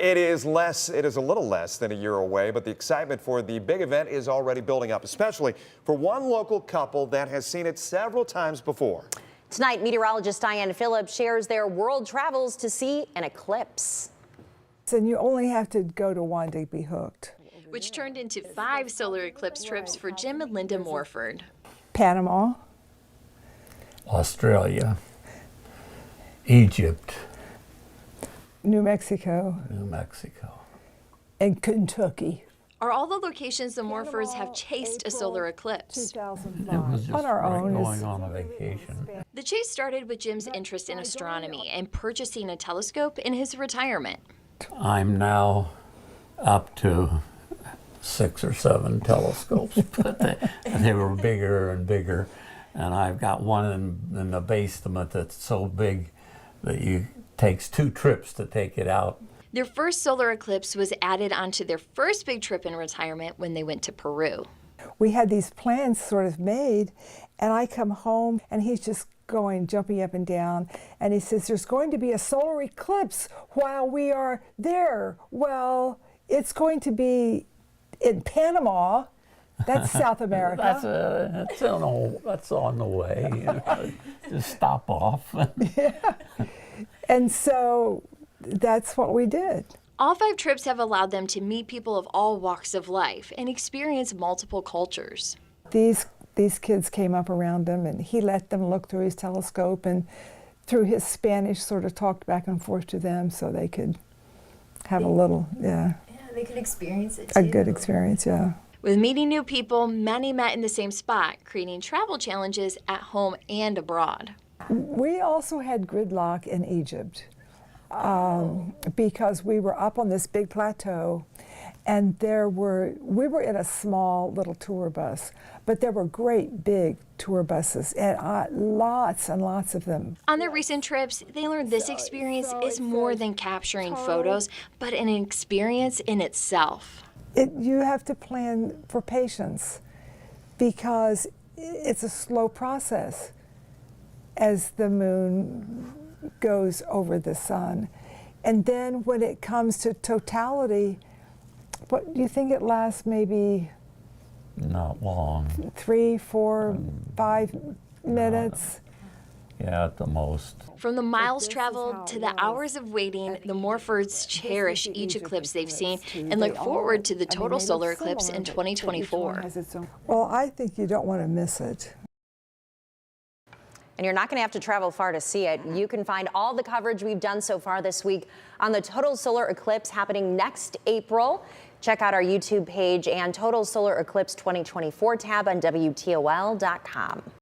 It is a little less than a year away, but the excitement for the big event is already building up, especially for one local couple that has seen it several times before. Tonight, meteorologist Diane Phillips shares their world travels to see an eclipse. And you only have to go to one to be hooked. Which turned into 5 solar eclipse trips for Jim and Linda Morford. Panama, Australia, Egypt, New Mexico, and Kentucky. Are all the locations the Morfords have chased a solar eclipse? 2005. It was just On our own. going on a vacation. The chase started with Jim's interest in astronomy and purchasing a telescope in his retirement. I'm now up to 6 or 7 telescopes, but they were bigger and bigger. And I've got one in the basement that's so big that it takes 2 trips to take it out. Their first solar eclipse was added onto their first big trip in retirement when they went to Peru. We had these plans sort of made, and I come home and he's just jumping up and down, and he says, there's going to be a solar eclipse while we are there. Well, it's going to be in Panama. That's South America. That's on the way. You know, just stop off. Yeah. And so that's what we did. All 5 trips have allowed them to meet people of all walks of life and experience multiple cultures. These kids came up around him, and he let them look through his telescope, and through his Spanish sort of talked back and forth to them so they could have a little, Yeah, they could experience it too. a good experience, yeah. With meeting new people, many met in the same spot, creating travel challenges at home and abroad. We also had gridlock in Egypt because we were up on this big plateau, and we were in a small little tour bus, but there were great big tour buses, and lots and lots of them. On their recent trips, they learned this experience is more than capturing photos, but an experience in itself. You have to plan for patience because it's a slow process as the moon goes over the sun. And then when it comes to totality, what do you think it lasts? Maybe Not long. 3, 4, 5 minutes? Yeah, at the most. From the miles traveled to the hours of waiting, the Morfords cherish each eclipse they've seen and look forward to the total solar eclipse in 2024. Well, I think you don't want to miss it. And you're not going to have to travel far to see it. You can find all the coverage we've done so far this week on the total solar eclipse happening next April. Check out our YouTube page and Total Solar Eclipse 2024 tab on WTOL.com.